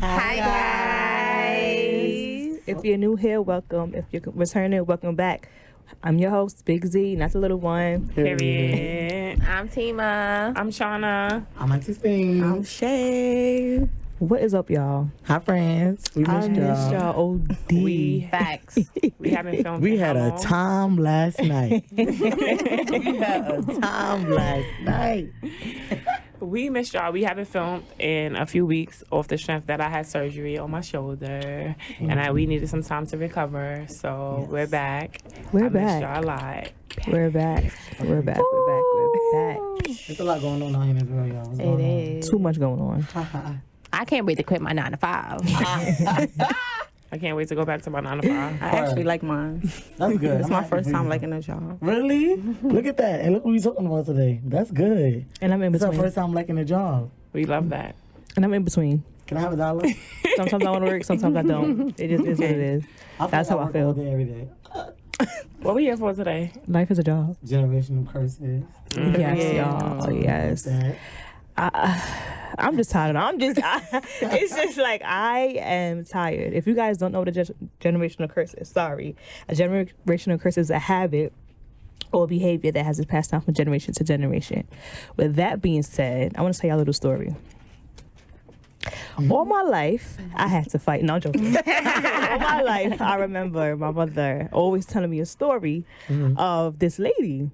Hi guys. If you're new here, welcome. If you're returning, welcome back. I'm your host, Big Z, not the little one. Period. I'm Tima. I'm Shauna. I'm Auntie Sting. I'm Shay. What is up, y'all? Hi, friends. We I missed missed y'all. y'all OD. Facts. We haven't filmed. We in had how a long? time last night. We missed y'all. We haven't filmed in a few weeks off the strength that I had surgery on my shoulder, and we needed some time to recover. So we're back. We're I missed back. y'all a lot. We're back. We're back. We're back. There's a lot going on out here in Israel, y'all. What's It going is. Too much going on. on? I can't wait to quit my 9 to 5. I can't wait to go back to my 9 to 5. I actually like mine. That's good. It's I'm my happy first for time you. liking a job. Really? Look at that. And look what we're talking about today. That's good. And I'm in It's our between. first time liking a job. We love that. And I'm in between. Can I have $1? Sometimes I want to work, sometimes I don't. It just is what it is. That's how I work feel. all day, every day. What we here for today? Life is a job. Generational curses. Yes, y'all. Yes. That. I'm just tired. It's just like I am tired. If you guys don't know what a generational curse is, sorry. A generational curse is a habit or behavior that has been passed down from generation to generation. With that being said, I want to tell y'all a little story. All my life, I had to fight. No, I'm joking. All my life, I remember my mother always telling me a story of this lady.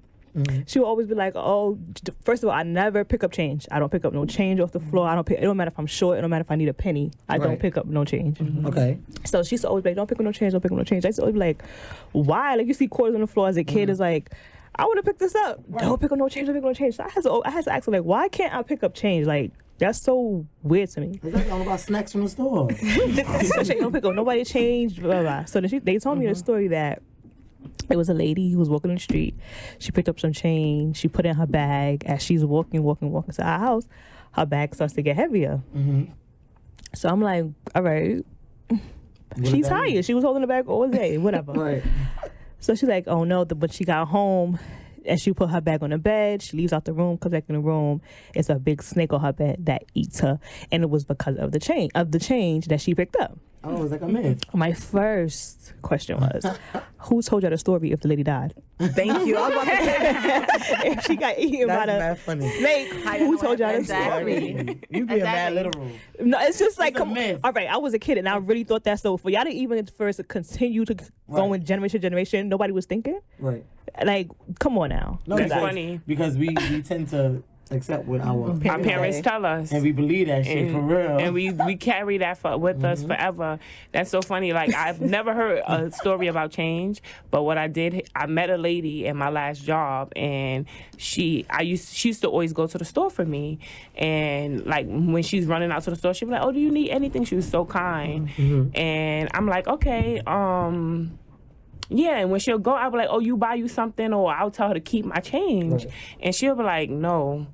She would always be like, "Oh, first of all, I never pick up change. I don't pick up no change off the floor. It don't matter if I'm short. It don't matter if I need a penny. I don't Right. pick up no change." Okay. So she used to always be like, "Don't pick up no change. Don't pick up no change." I used to always be like, "Why?" Like you see quarters on the floor as a kid, it's like, "I want to pick this up. Don't pick up no change. Don't pick up no change." So I had to ask her like, "Why can't I pick up change?" Like that's so weird to me. It's like all about snacks from the store. So don't pick up nobody change. Blah, blah, blah. So then they told me the story that. It was a lady who was walking in the street. She picked up some change. She put it in her bag. As she's walking to our house, her bag starts to get heavier. So I'm like, all right. She's tired. She was holding the bag all day, whatever. Right. So she's like, oh no. But she got home and she put her bag on the bed. She leaves out the room, comes back in the room. It's a big snake on her bed that eats her. And it was because of the change that she picked up. Oh, it was like a myth. My first question was, who told you the story if the lady died? Thank you. I was about to say If she got eaten by That's the mad funny. snake, who told y'all the Exactly. story? You being mad Exactly. literal. No, it's just like, It's a myth. all right, I was a kid and I really thought that. So for y'all to even first continue to go in generation to generation, nobody was thinking. Right. Like, come on now. No, That's because, funny. because we tend to accept what our Our parents tell us. and we believe that shit for real. And we carry that with us forever. That's so funny. Like I've never heard a story about change, but what I did, I met a lady in my last job, and she used to always go to the store for me, and like when she's running out to the store, she'd be like, "Oh, do you need anything?" She was so kind, and I'm like, "Okay, yeah." And when she'll go, I'll be like, "Oh, you buy you something," or I'll tell her to keep my change, Right. and she'll be like, "No.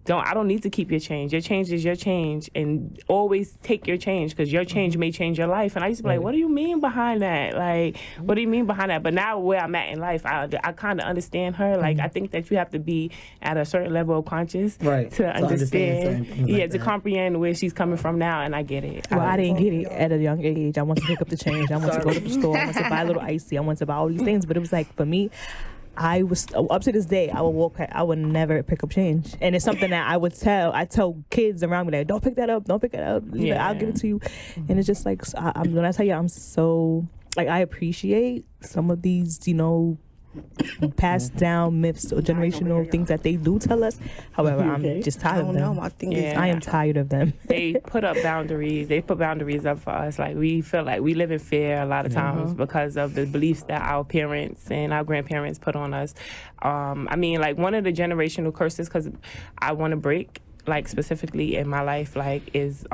I don't need to keep your change. Your change is your change, and always take your change because your change may change your life." And I used to be like, "What do you mean behind that? Like, what do you mean behind that?" But now where I'm at in life, I kind of understand her. Like, I think that you have to be at a certain level of conscious Right. to To understand certain understand, things like to that. comprehend where she's coming from now, and I get it. Well, I didn't get it at a young age. I wanted to pick up the change. I wanted to go to the store. I wanted to buy a little icy. I wanted to buy all these things. But it was like, for me, I was up to this day. I would walk past, I would never pick up change, and it's something that I tell kids around me like, "Don't pick that up. Don't pick it up. Yeah. I'll give it to you." And it's just like when I tell you, I'm so like I appreciate some of these, passed down myths or generational things that they do tell us. However, I'm just I tired of don't them. know. I think Yeah. I am tired of them. They put up boundaries. They put boundaries up for us. Like we feel like we live in fear a lot of times because of the beliefs that our parents and our grandparents put on us. I mean, like one of the generational curses, because I want to break, like specifically in my life, like is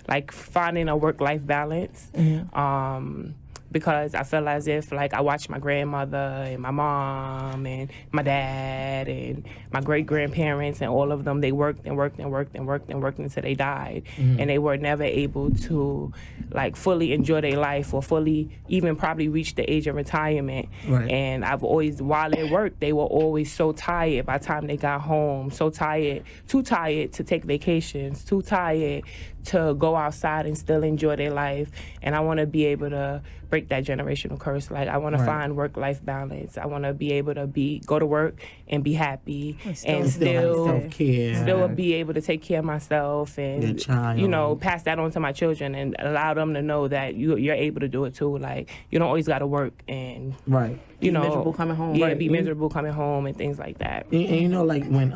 like finding a work-life balance. because I feel as if like I watched my grandmother and my mom and my dad and my great grandparents and all of them. They worked and worked and worked and worked and worked until they died, and they were never able to like fully enjoy their life or fully even probably reach the age of retirement. Right. And I've always, while they worked, they were always so tired by the time they got home, so tired, too tired to take vacations, too tired to go outside and still enjoy their life. And I want to be able to break that generational curse. Like, I want to find work-life balance. I want to be able to go to work and be happy and still self-care. still be able to take care of myself Your and, child. you know, pass that on to my children and allow them to know that you're able to do it too. Like, you don't always got to work and, Right. you know, miserable coming home. Yeah, Right. be miserable coming home and things like that. And you know, like when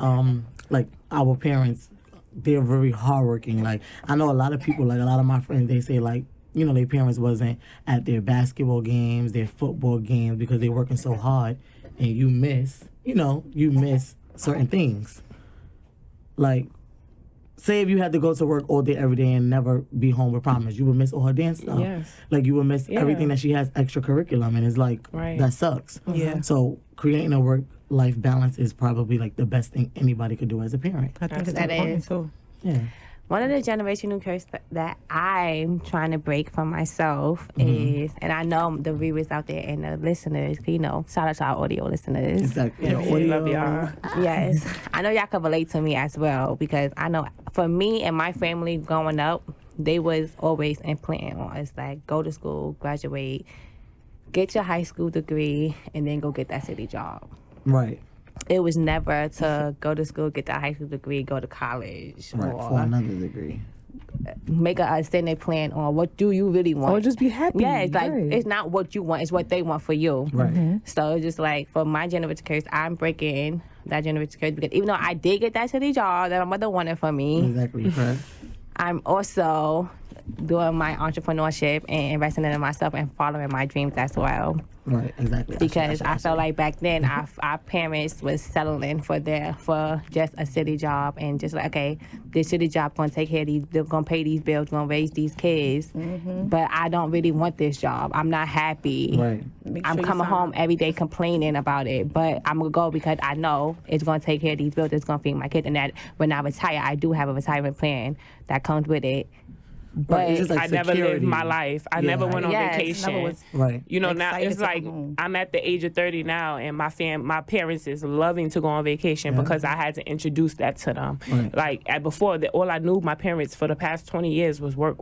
like our parents, they're very hardworking. Like I know a lot of people, like a lot of my friends, they say like, you know, their parents wasn't at their basketball games, their football games because they're working so hard, and you miss certain things. Like, say if you had to go to work all day every day and never be home with Promise, you would miss all her dance stuff. Yes. Like you would miss Yeah. everything that she has extracurriculum, and it's like Right. that sucks. Yeah. So creating a work-life balance is probably like the best thing anybody could do as a parent. I think it's That important is. too. Yeah. One of the generational curse that I'm trying to break for myself is, and I know the viewers out there and the listeners, you know, shout out to our audio listeners. Exactly. Yeah, we love y'all. Yes, I know y'all can relate to me as well because I know for me and my family growing up, they was always implanting on us like go to school, graduate, get your high school degree, and then go get that city job. Right. It was never to go to school, get that high school degree, go to college, Right. or For another degree. make a extended plan on what do you really want. Or just be happy. Yeah, it's like Right. it's not what you want; it's what they want for you. Right. So it's just like for my generational curse, I'm breaking that generational curse because even though I did get that city job that my mother wanted for me, Exactly. Correct. I'm also doing my entrepreneurship and investing in myself and following my dreams as well. Right. Exactly. Because I felt like back then our parents was settling for just a city job and just like, okay, this city job gonna take care of these, they're gonna pay these bills, gonna raise these kids, but I don't really want this job. I'm not happy. Right. I'm coming home every day complaining about it, but I'm gonna go because I know it's gonna take care of these bills, it's gonna feed my kids, and that when I retire, I do have a retirement plan that comes with it. But Right, it's just like I never lived security. my life. I Yeah. never went on Yes, vacation. never was- Right. You know, now Excited it's to like come home. I'm at the age of 30 now, and my parents is loving to go on vacation because I had to introduce that to them. Right. Like before, all I knew my parents for the past 20 years was work,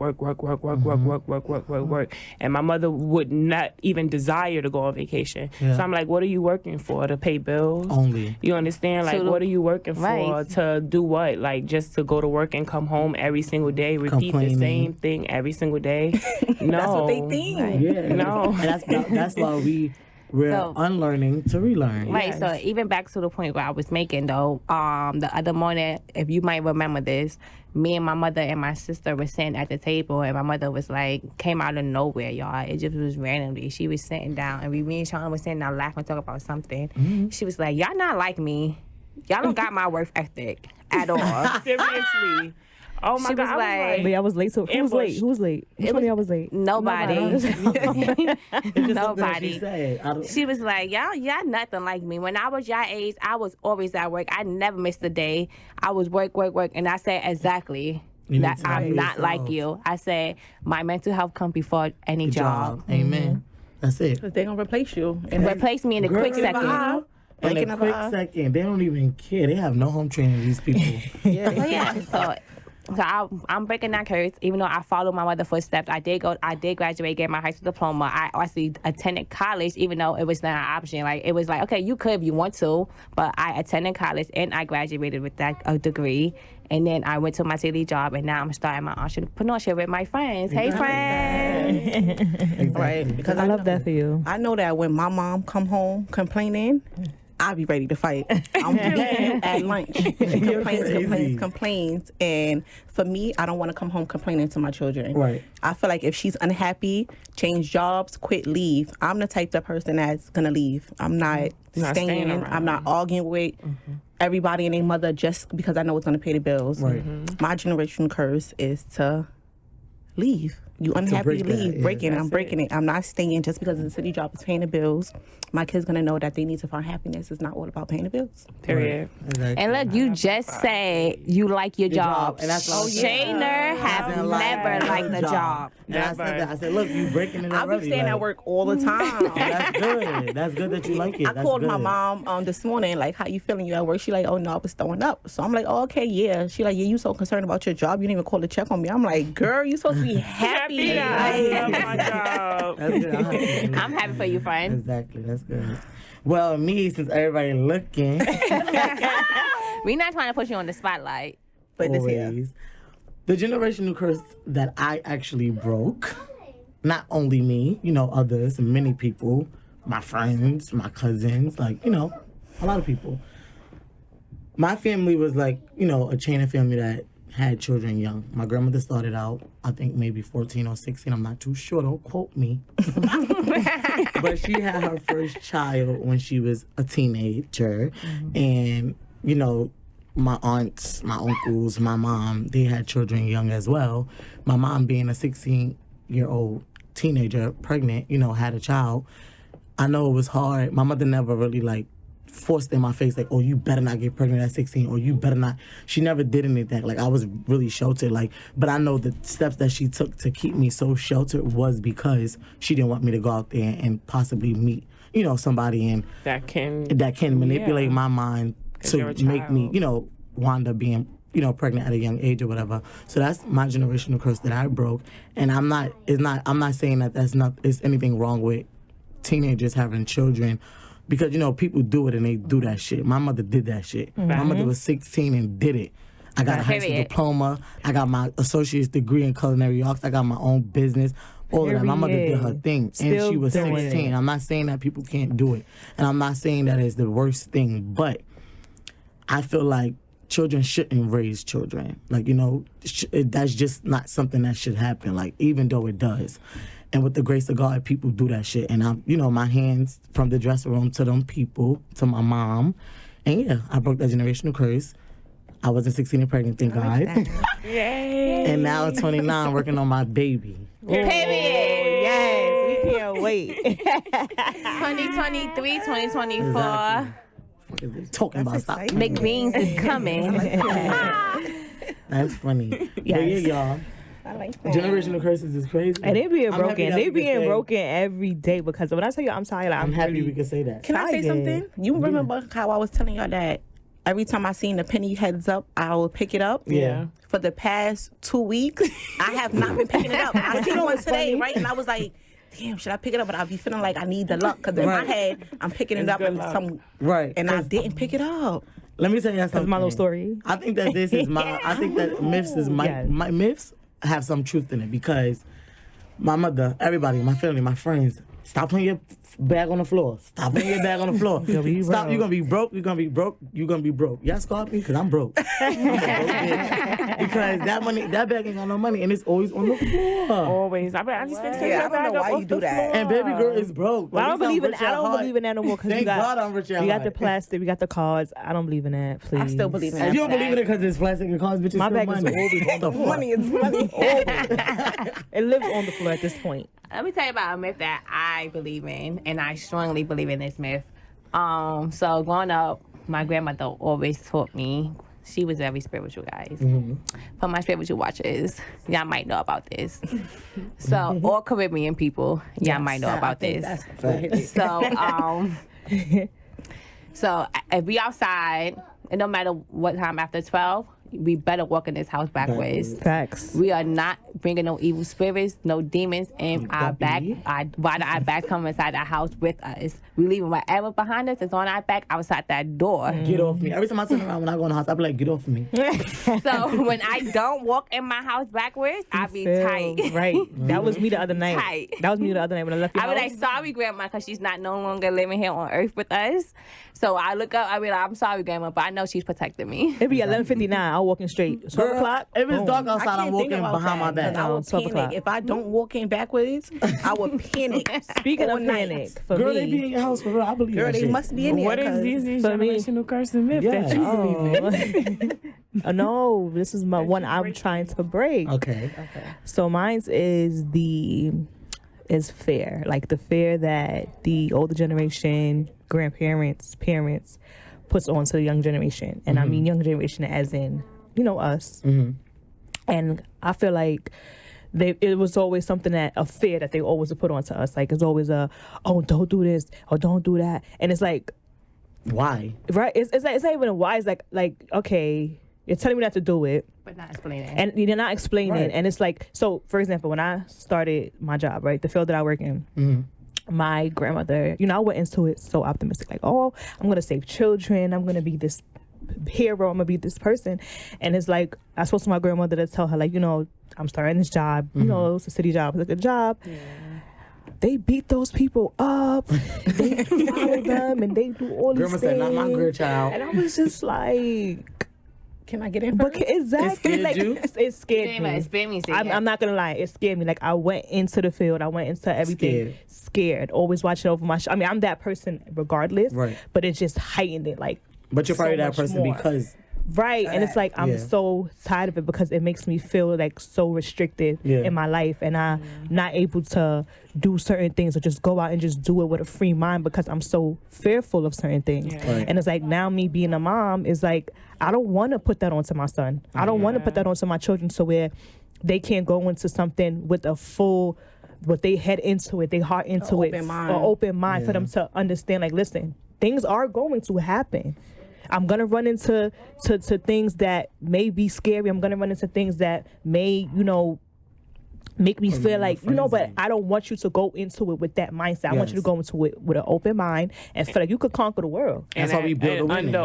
and my mother would not even desire to go on vacation. Yeah. So I'm like, what are you working for? To pay bills? Only. You understand? Like, To- what are you working for? Right. To do what? Like, just to go to work and come home every single day, repeat the Complaining. same thing every single day? No. That's what they think. Yeah. No. And that's why we're So- unlearning to relearn. Right, Yes. so even back to the point where I was making though, the other morning, if you might remember this, me and my mother and my sister were sitting at the table, and my mother was like, came out of nowhere, y'all. It just was randomly. She was sitting down, and me and Sean was sitting down laughing, talking about something. She was like, y'all not like me. Y'all don't got my work ethic at all. Seriously. Oh my She God. was I like- But I was late. So who was late? Who was late? Which one of y'all was late? Nobody. It's just something that Nobody. she said. I don't- She was like, y'all nothing like me. When I was your age, I was always at work. I never missed a day. I was work. And I said, exactly. You need That to I'm know not like yourself. you. I said, my mental health comes before any Good job. Amen. That's it. Because they're going to replace you. And Replace me in a Girl, quick in second. In Like a in a quick vibe. second. They don't even care. They have no home training, these people. yeah, But yeah, so I'm breaking that curse. Even though I followed my mother's footsteps, I did graduate, get my high school diploma. I actually attended college, even though it was not an option. Like it was like, okay, you could if you want to, but I attended college and I graduated with that degree. And then I went to my daily job, and now I'm starting my entrepreneurship with my friends. Hey, friends! Exactly. right. Because I love that for you. I know that when my mom come home complaining, I'll be ready to fight. I'm beating at lunch. She complains. And for me, I don't want to come home complaining to my children. Right. I feel like if she's unhappy, change jobs, quit, leave. I'm the type of person that's going to leave. I'm not Not staying. staying around. I'm not arguing with everybody and their mother just because I know it's going to pay the bills. Right. My generational curse is to leave. You unhappy, break that, leave. yeah. Break it. I'm That's breaking it. I'm not staying just because the city job is paying the bills. My kids gonna know that they need to find happiness. It's not all about paying the bills. Period. Exactly. And look, you just said you like your job. And that's what I'm saying. Shayner have I like never her liked the job. And I said that. I said, look, you breaking it I already. be staying like, at work all the time. That's good. That's good that you like it. I That's called good. my mom this morning, like, how you feeling? You at work? She like, oh no, I was throwing up. So I'm like, oh, okay, yeah. She like, yeah, you so concerned about your job, you didn't even call to check on me. I'm like, girl, you supposed to be happy. I love Like, my job. That's good. I'm happy for you, friend. Exactly. That's good. Well, me, since everybody looking, We're not trying to put you on the spotlight. but this here. always, the generational curse that I actually broke, not only me, others, many people, my friends, my cousins, like, a lot of people. My family was like, a chain of family that had children young. My grandmother started out, I think maybe 14 or 16. I'm not too sure. Don't quote me. But she had her first child when she was a teenager. And, my aunts, my uncles, my mom, they had children young as well. My mom being a 16-year-old teenager, pregnant, had a child. I know it was hard. My mother never really forced in my face like, oh, you better not get pregnant at 16, or you better not. She never did anything. Like, I was really sheltered. But I know the steps that she took to keep me so sheltered was because she didn't want me to go out there and possibly meet, somebody and That can manipulate my mind you're to a make me, child. wind up being, pregnant at a young age or whatever. So that's my generational curse that I broke. And I'm not saying that it's anything wrong with teenagers having children, because people do it and they do that shit. My mother did that shit. My mother was 16 and did it. I got a high school diploma. I got my associate's degree in culinary arts. I got my own business. All of that. My mother did her thing, and she was 16. I'm not saying that people can't do it, and I'm not saying that it's the worst thing, but I feel like children shouldn't raise children. That's just not something that should happen. Even though it does. And with the grace of God, people do that shit. And I'm, my hands from the dressing room to them people, to my mom. And yeah, I broke that generational curse. I wasn't 16 and pregnant, thank God. Yay. And now at 29, working on my baby. Period. Yes, we can't wait. 2023, 2024. Exactly. What is they talking about? Stop. McBeans is coming. That's funny. But Yes. yeah, y'all. I like that. Generational curses is crazy. And they being I'm happy broken. that They we can being say- broken every day, because when I tell you I'm tired, I'm happy we can say that. Can I say Tired. something? You remember how I was telling y'all that every time I seen the penny heads up, I would pick it up? Yeah. For the past 2 weeks, I have not been picking it up. I seen one today, right? And I was like, damn, should I pick it up? But I'll be feeling like I need the luck, because in my Right. head, I'm picking it It's up good and luck. Right. and I didn't pick it up. Let me tell you something. That's my little story. I think that this is I think that myths is Yes. my myths have some truth in it, because my mother, everybody, my family, my friends, stop putting your bag on the floor. Stop putting your bag on the floor. You'll be Stop. broke. You're gonna be broke. You're gonna be broke. You're gonna be broke. Y'all scarred me because I'm broke. I'm a broke bitch. Because that bag ain't got no money, and it's always on the floor. Always. I just think Yeah, I don't know why you do that. And baby girl is broke. Well, I don't At least I'm believe in. rich I at don't heart. believe in that no more. Because Thank we got, God I'm rich at we got the heart. plastic. We got the cards. I don't believe in that. Please. I still believe in If that. you don't believe in it because it's plastic and cars, bitches, My still bag is money. always What the fuck? Money is money. It lives on the floor at this point. Let me tell you about a myth that I believe in, and I strongly believe in this myth. So growing up, my grandmother always taught me. She was very spiritual, guys. For my spiritual watchers, y'all might know about this. So all Caribbean people, y'all might know about this. So if we outside, and no matter what time after 12, we better walk in this house backwards. Facts. We are not bringing no evil spirits, no demons in our back. Why our back come inside our house with us? We leaving whatever behind us is on our back outside that door. Get off me. Every time I turn around when I go in the house, I be like, get off me. So when I don't walk in my house backwards, I be tight. Right. That was me the other night. Tight. That was me the other night when I left your I be house. like, sorry, Grandma, because she's not no longer living here on earth with us. So I look up, I be like, I'm sorry, Grandma, but I know she's protecting me. It'd be 11:59. I'm walking straight. 12 Girl, o'clock. If it's boom. dark I outside, can't I'm think walking about behind my that, back. 'cause I would 12 panic. o'clock. If I don't walk in backwards, I would panic. Speaking all of night. panic, for Girl, me. they be in your house for real. I believe Girl, that they shit. must be in there. What is 'cause these For me- generational curse and myth that you believe in? No, this is my one I'm trying to break. Okay. So mine's is fear, like the fear that the older generation, grandparents, parents puts onto the young generation. And I mean young generation as in, us. And I feel like it was always something a fear that they always put onto us. Like it's always oh, don't do this or don't do that. And it's like, why? Right? It's not even a why. It's like, okay, you're telling me not to do it, but not explaining. and you're not explaining. Right. And it's like, so for example, when I started my job, right, the field that I work in, my grandmother, I went into it so optimistic, like, oh, I'm gonna save children, I'm gonna be this hero, I'm gonna be this person. And it's like, I spoke to my grandmother to tell her, like, I'm starting this job, it's a city job, it's a good job. Yeah. They beat those people up, they follow them, and they do all these things. Grandma said, not my grandchild. And I was just like, can I get in first? Exactly. It scared you? It scared me. It scared me. I'm not gonna lie, it scared me. Like I went into the field, I went into everything scared, always watching over my I mean, I'm that person regardless, right? But it just heightened it, like. But you're probably that person more. Because. Right, and it's like I'm so tired of it because it makes me feel like so restricted in my life, and I'm not able to do certain things or just go out and just do it with a free mind because I'm so fearful of certain things. Yeah. Right. And it's like now me being a mom is like I don't want to put that onto my son. I don't want to put that onto my children, so where they can't go into something with a full, what they head into it, they heart into it, an open mind for them to understand. Like, listen, things are going to happen. I'm going to run into to things that may be scary. I'm going to run into things that may, make me feel like, but I don't want you to go into it with that mindset. Yes. I want you to go into it with an open mind and feel like you could conquer the world. And that's how we build under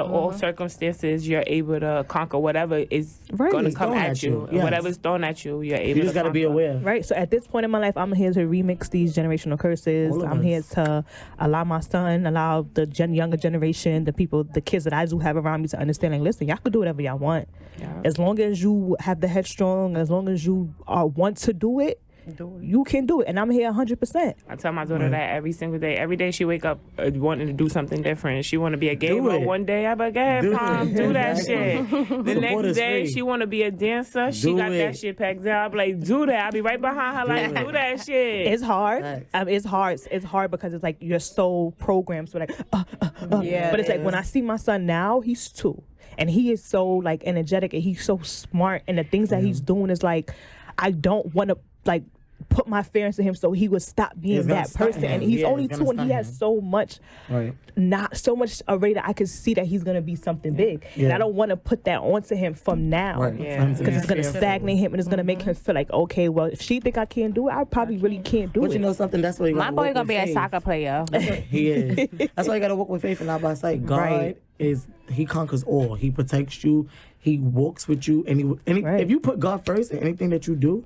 all circumstances, you're able to conquer whatever is going to come at you. Yes. Whatever's thrown at you, you're able to. You just got to be aware. Right. So at this point in my life, I'm here to remix these generational curses. I'm here to allow my son, allow the younger generation, the kids that I do have around me to understand, like, listen, y'all can do whatever y'all want. Yeah. As long as you have the headstrong, as long as you want to do it, you can do it. And I'm here 100%. I tell my daughter that every single day. Every day she wake up wanting to do something different. She want to be a gamer one day. I'm like, go ahead, Mom, do that shit. The next day she want to be a dancer. She got that shit packed down. I'm like, do that. I'll be right behind her like, do that shit. It's hard. It's hard because it's like you're so programmed. So like, yeah. But it's like when I see my son now, he's 2. And he is so like energetic and he's so smart. And the things that he's doing is like, I don't want to like put my fear into him so he would stop being that person. And he's only 2 and he has so much, not so much already that I can see that he's going to be something big. Yeah. And I don't want to put that onto him from now. Because it's going to stagnate him and it's going to make him feel like, okay, well, if she think I can't do it, I probably really can't do it. But you know something? That's why my boy going to be a soccer player. He is. That's why you got to work with faith and not by sight. God he conquers all. He protects you. He walks with you. And if you put God first in anything that you do,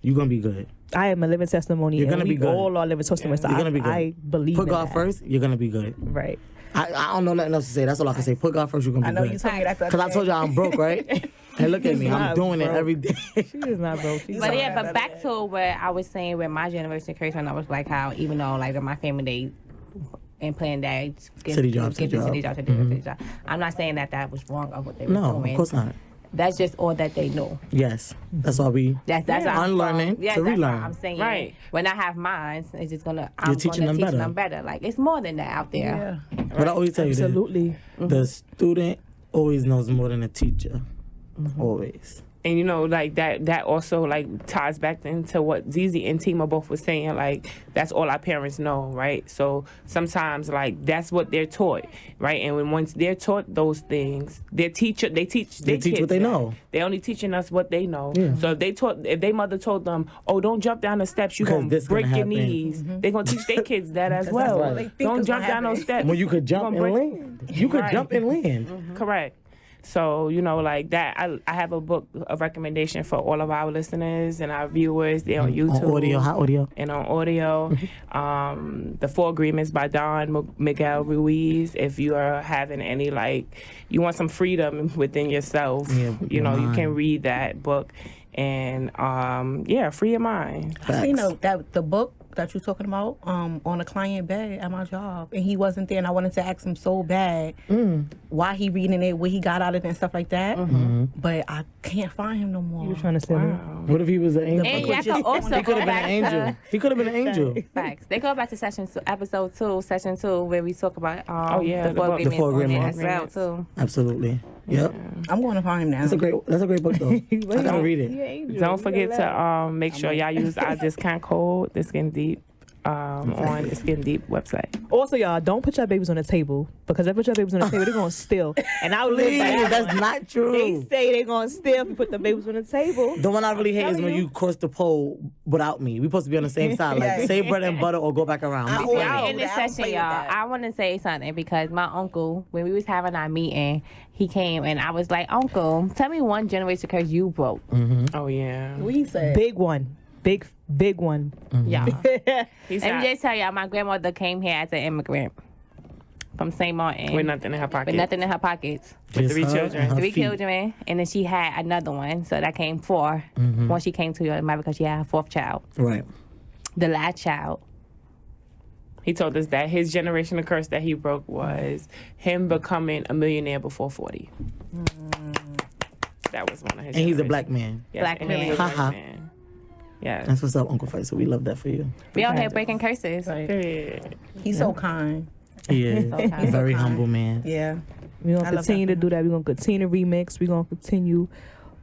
you're going to be good. I am a living testimony. You're going to be good. All are living testimonies. You're going to be good. I believe Put God first, you're going to be good. Right. I don't know nothing else to say. That's all I can say. Put God first, you're going to be good. I know you told me that. Because I told you I'm broke, right? And look at me. I'm doing it every day. She is not broke. But back to what I was saying with my generation curse when I was like how even though like in my family they and playing that city job. I'm not saying that was wrong of what they were doing. No, of course not. That's just all that they know. Yes, that's all we. That's unlearning to relearn. I'm saying. Right. When I have mine, it's just gonna. I'm gonna teach them better. Like it's more than that out there. Yeah. But I always tell you this. Absolutely. The student always knows more than the teacher. Always. And like that also like ties back into what Zizi and Tima both were saying, like that's all our parents know, right? So sometimes like that's what they're taught, right? And once they're taught those things, they teach what they know. They're only teaching us what they know. Yeah. So if their mother told them, oh, don't jump down the steps, you're gonna break your knees, they're gonna teach their kids that as well. Don't jump down those steps. When you could jump and land. You could jump and land. Correct. So, like that, I have a book, a recommendation for all of our listeners and our viewers. They're on YouTube. On audio, hot audio. And on audio. The 4 Agreements by Don Miguel Ruiz. If you are having any, you want some freedom within yourself, you can read that book. And, free your mind. That the book, that you're talking about on a client bed at my job, and he wasn't there, and I wanted to ask him so bad why he reading it, what he got out of it, and stuff like that. But I can't find him no more. You were trying to steal him. What if he was an angel? And y'all can also He could go have been an back angel. to He could have been an angel. facts. They go back to episode 2, session 2, where we talk about yeah, the four the agreements four on there agreements. as well too. Absolutely. Yep. I'm going to find him now. That's a great book though. I gotta read it. Don't forget to make sure y'all use our discount code, The Skin Deep, on the Skin Deep website. Also, y'all, don't put your babies on the table, because if you put your babies on the table, they're gonna steal. And I would Please, live by that. that's not They true. say they're gonna steal if you put the babies on the table. The one I really hate is when you cross the pole without me. We supposed to be on the same side, like save bread and butter or go back around. I Not always- funny. Y'all in this I don't session, play with y'all, that. I want to say something because my uncle, when we was having our meeting, he came and I was like, Uncle, tell me one generation curse you broke. Oh yeah. We said Big one. Big one. Y'all. He Let me said just tell y'all, my grandmother came here as an immigrant from St. Martin. with nothing in her pocket. With nothing in her pockets. Just 3 her children. and her 3 feet. children, and then she had another one, so that came 4. Once she came to America because she had her 4th child. Right. The last child. He told us that his generational curse that he broke was him becoming a millionaire before 40. That was one of his. And he's a generational- black man. Yes, Black and he's a man. black Haha. man. Yes. That's what's up, Uncle Faisal. We love that for you. We out here breaking curses. Period. he's so kind. He is. Okay. Very humble man. Yeah. We're I gonna love continue that to do that. We're gonna continue to remix. We're gonna continue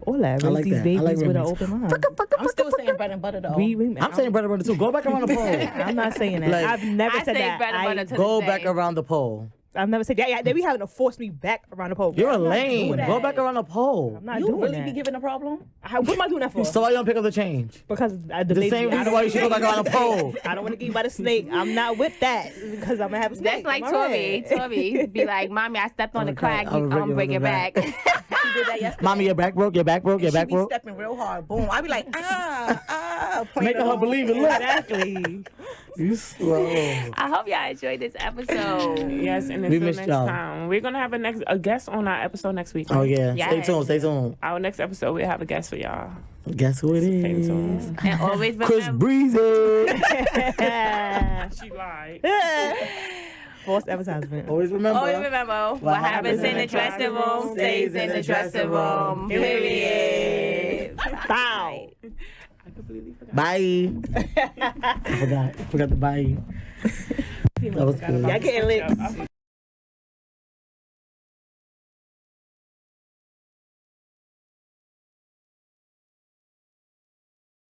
all that. I Raise like these that. I babies like with an remix. open mind. I'm still saying bread and butter though. Remix. I'm saying bread and butter too. Go back around the pole. I'm not saying that. Like- I've never I said say that. bread and butter to Go this back day. around the pole. I've never said that. Yeah, they be having to force me back around the pole. You're a I'm not lame. doing Go that. back around the pole. I'm not You doing really that. be giving a problem? What am I doing that for? So why you don't pick up the change? Because the The baby, same I reason don't why you should go back around the pole. I don't want to get you by the snake. I'm not with that because I'm gonna have a snake. That's like I'm all Tori. right. Tori be like, Mommy, I stepped on the Okay, crack. I'll I'm bring gonna it break on it the back. She did that yesterday. Mommy, your back broke. Your back broke. Your She back be broke. stepping real hard. Boom. I be like, playing Making her along. believe it. Look, Exactly. you slow. I hope y'all enjoyed this episode. Yes, and We until missed next y'all. time, we're gonna have a guest on our episode next week. Oh right? yeah. Yes. Stay tuned. Stay tuned. Our next episode, we'll have a guest for y'all. Guess who it Stay is? tuned. And always Chris remember, Breezy. She lied. False advertisement. Always remember. always remember what happens in the dressing room stays in the dressing room. Period. Bow. Bye. I forgot the bye. That was good. Y'all getting lit.